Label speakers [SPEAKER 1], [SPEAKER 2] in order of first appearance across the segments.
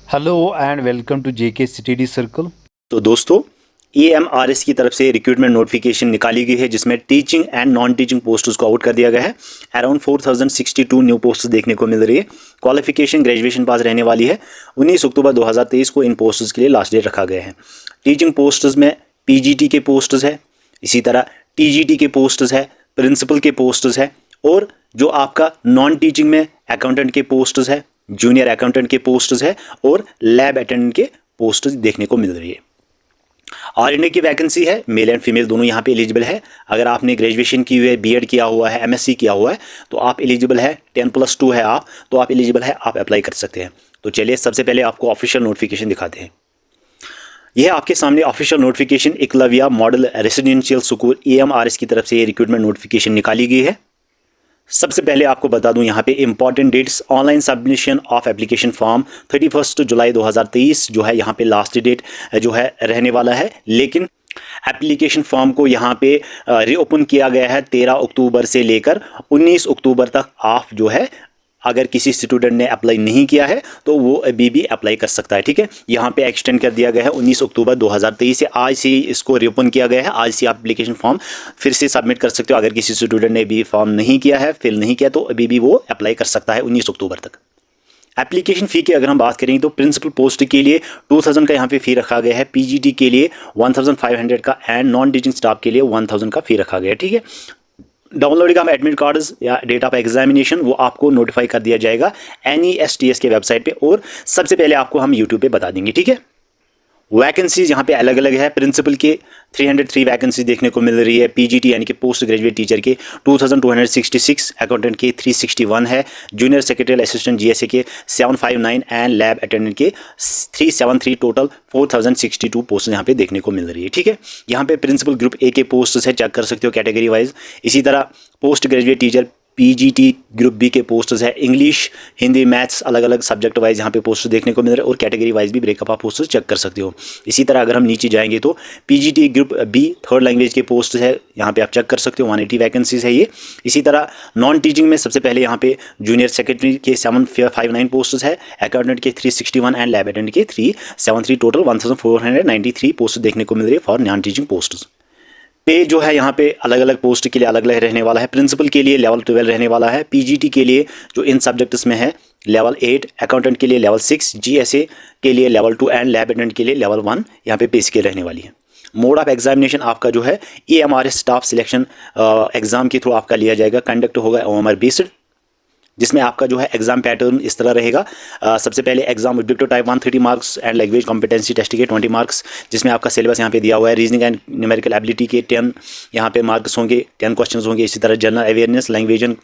[SPEAKER 1] Hello and welcome to JK study circle.
[SPEAKER 2] तो दोस्तों EMRS की तरफ से रिक्रूटमेंट नोटिफिकेशन निकाली गई है जिसमें teaching and non teaching posts को आउट कर दिया गया है। अराउंड 4062 न्यू पोस्ट देखने को मिल रही है। क्वालिफिकेशन ग्रेजुएशन पास रहने वाली है। 19 अक्टूबर 2023 को इन पोस्ट्स के लिए लास्ट डेट रखा गया है। टीचिंग पोस्ट्स में PGT के पोस्ट्स है, इसी तरह TGT के पोस्ट्स है, प्रिंसिपल के पोस्ट्स है, और जो आपका नॉन टीचिंग में अकाउंटेंट के पोस्ट्स है, जूनियर अकाउंटेंट के पोस्ट्स है और लैब अटेंडेंट के पोस्ट्स देखने को मिल रही है। ऑल इंडिया की वैकेंसी है, मेल एंड फीमेल दोनों यहाँ पे एलिजिबल है। अगर आपने ग्रेजुएशन की हुई है, BEd किया हुआ है, MSc किया हुआ है तो आप एलिजिबल है। 10+2 है आप, तो आप एलिजिबल है, आप अप्लाई कर सकते हैं। तो चलिए सबसे पहले आपको ऑफिशियल नोटिफिकेशन दिखाते हैं। यह आपके सामने official notification Eklavya model residential school EMRS की तरफ से ये रिक्रूटमेंट नोटिफिकेशन निकाली गई है। सबसे पहले आपको बता दूं यहाँ पे important dates. Online submission of application form 31 जुलाई 2023 जो है यहाँ पे लास्ट डेट जो है रहने वाला है, लेकिन एप्लीकेशन फॉर्म को यहाँ पे रीओपन किया गया है 13 अक्टूबर से लेकर 19 अक्टूबर तक। आप जो है अगर किसी स्टूडेंट ने अप्लाई नहीं किया है तो वो अभी भी अप्लाई कर सकता है, ठीक है। यहाँ पे एक्सटेंड कर दिया गया है 19 अक्टूबर 2023 से। आज से इसको रीओपन किया गया है, आज से आप एप्लीकेशन फॉर्म फिर से सबमिट कर सकते हो। अगर किसी स्टूडेंट ने भी फॉर्म नहीं किया है, फिल नहीं किया, तो अभी भी वो अप्लाई कर सकता है 19 अक्टूबर तक। एप्लीकेशन फ़ी की अगर हम बात करें तो प्रिंसिपल पोस्ट के लिए 2000 का यहाँ पे फ़ी रखा गया है, PGT के लिए 1500 का एंड नॉन टीचिंग स्टाफ के लिए 1000 का फ़ी रखा गया है, ठीक है। डाउनलोडिंग ऑफ एडमिट कार्ड्स या डेट ऑफ एग्जामिनेशन वो आपको नोटिफाई कर दिया जाएगा NESTS के वेबसाइट पे, और सबसे पहले आपको हम यूट्यूब पे बता देंगे, ठीक है। वैकेंसीज यहाँ पे अलग अलग है। प्रिंसिपल के 303 वैकेंसी देखने को मिल रही है। PGT यानी कि पोस्ट ग्रेजुएट टीचर के 2266, अकाउंटेंट के 361 है, जूनियर सेक्रेटरी असिस्टेंट GSA के 759 एंड लैब अटेंडेंट के 373, टोटल 4062 पोस्ट यहाँ पे देखने को मिल रही है, ठीक है। यहाँ पे प्रिंसिपल ग्रुप A के पोस्ट है, चेक कर सकते हो कैटेगरी वाइज। इसी तरह post graduate teacher PGT group B के पोस्ट्स है। इंग्लिश, हिंदी, मैथ्स अलग अलग सब्जेक्ट वाइज यहाँ पे पोस्ट देखने को मिल रहे हैं, और कैटेगरी वाइज भी ब्रेकअप आप पोस्ट चेक कर सकते हो। इसी तरह अगर हम नीचे जाएंगे तो PGT group B third language के पोस्ट है, यहाँ पे आप चेक कर सकते हो, 180 वैकेंसीज है ये। इसी तरह नॉन टीचिंग में सबसे पहले यहाँ पे जूनियर सेक्रेटरी के 759 पोस्ट है, अकाउंटेंट के 361 एंड लैब अटेंडेंट के 373, टोटल 1493 पोस्ट देखने को मिल रही है फॉर नॉन टीचिंग पोस्ट। पे जो है यहाँ पे अलग अलग पोस्ट के लिए अलग अलग रहने वाला है। प्रिंसिपल के लिए लेवल 12 रहने वाला है। PGT के लिए जो इन सब्जेक्ट्स में है लेवल 8, अकाउंटेंट के लिए लेवल 6, GSA के लिए लेवल 2 एंड लैब अटेंडेंट के लिए लेवल 1 यहाँ पे पे स्केल रहने वाली है। मोड ऑफ एग्जामिनेशन आपका जो है EMRS स्टाफ सिलेक्शन एग्जाम के थ्रू आपका लिया जाएगा, कंडक्ट होगा OMR बेस्ड, जिसमें आपका जो है एग्जाम पैटर्न इस तरह रहेगा। सबसे पहले exam objective type 130 marks and language competency test के 20 मार्क्स, जिसमें आपका सिलेबस यहाँ पे दिया हुआ है। रीजनिंग एंड न्यूमेरिकल एबिलिटी के 10 यहाँ पे मार्क्स होंगे, 10 क्वेश्चंस होंगे। इसी तरह general awareness, language and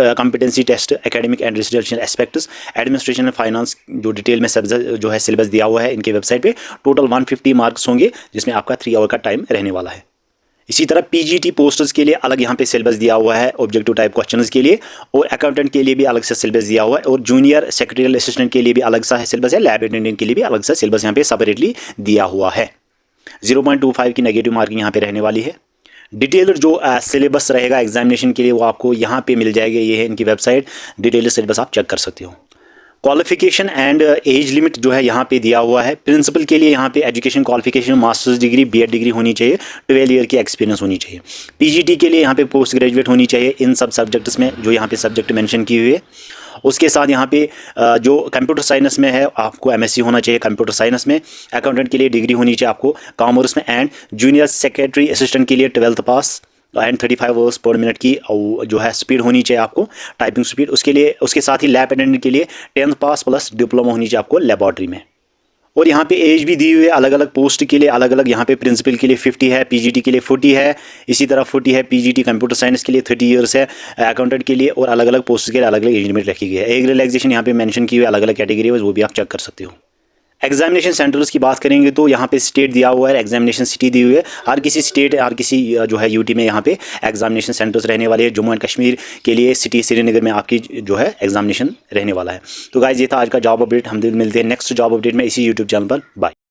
[SPEAKER 2] competency test, academic and residential aspects, administration and finance जो डिटेल में जो है सिलेबस दिया हुआ है इनके वेबसाइट पर। टोटल 150 मार्क्स होंगे, जिसमें आपका 3 आवर का टाइम रहने वाला है। इसी तरह PGT पोस्टर्स के लिए अलग यहाँ पे सिलेबस दिया हुआ है ऑब्जेक्टिव टाइप क्वेश्चंस के लिए, और अकाउंटेंट के लिए भी अलग से सिलेबस दिया हुआ है, और जूनियर सेक्रेटरियल असिस्टेंट के लिए भी अलग सा सिलेबस है, लैब अटेंडेंट के लिए भी अलग सा सिलेबस यहाँ पे सेपरेटली दिया हुआ है। 0.25 की नेगेटिव मार्किंग यहाँ पे रहने वाली है। डिटेल जो सिलेबस रहेगा एग्जामिनेशन के लिए वो आपको यहाँ पे मिल जाएगा, ये है इनकी वेबसाइट, डिटेल सिलेबस आप चेक कर सकते हो। क्वालिफिकेशन एंड एज लिमिट जो है यहाँ पे दिया हुआ है। प्रिंसिपल के लिए यहाँ पे education qualification masters degree, BEd degree होनी चाहिए, 12 ईयर की एक्सपीरियंस होनी चाहिए। PGT के लिए यहाँ पे पोस्ट ग्रेजुएट होनी चाहिए इन सब सब्जेक्ट्स में जो यहाँ पे सब्जेक्ट मेंशन किए हुए है। उसके साथ यहाँ पे जो कंप्यूटर साइंस में है आपको MSc होना चाहिए कंप्यूटर साइंस में। अकाउंटेंट के लिए डिग्री होनी चाहिए आपको कॉमर्स में, एंड जूनियर सेक्रेटरी असिस्टेंट के लिए 12th पास एंड 35 वर्ड्स पर मिनट की जो है स्पीड होनी चाहिए आपको, टाइपिंग स्पीड। उसके लिए उसके साथ ही लैब अटेंडेंट के लिए 10th पास प्लस डिप्लोमा होनी चाहिए आपको लेबॉर्ट्री में। और यहाँ पे एज भी दी हुई है अलग अलग पोस्ट के लिए अलग अलग। यहाँ पे प्रिंसिपल के लिए 50 है, PGT के लिए 40 है, इसी तरह 40 है PGT कंप्यूटर साइंस के लिए, 30 ईयर्स है अकाउंटेंट के लिए, और अलग अलग पोस्ट के लिए अलग अलग एज लिमिट रखी गई है। एज रिलैक्सेशन यहाँ पे मेंशन की हुई है अलग अलग कैटेगरी वाइज, वो भी आप चेक कर सकते हो। एग्जामिनेशन सेंटर्स की बात करेंगे तो यहाँ पे स्टेट दिया हुआ है, एग्जामिनेशन सिटी दी हुई है। हर किसी स्टेट हर किसी जो है UT में यहाँ पे एग्जामिनेशन सेंटर्स रहने वाले हैं। जम्मू एंड कश्मीर के लिए सिटी श्रीनगर में आपकी जो है एग्जामिनेशन रहने वाला है। तो गाइज ये था आज का जॉब अपडेट। हम मिलते हैं नेक्स्ट जॉब अपडेट में इसी यूट्यूब चैनल पर। बाय।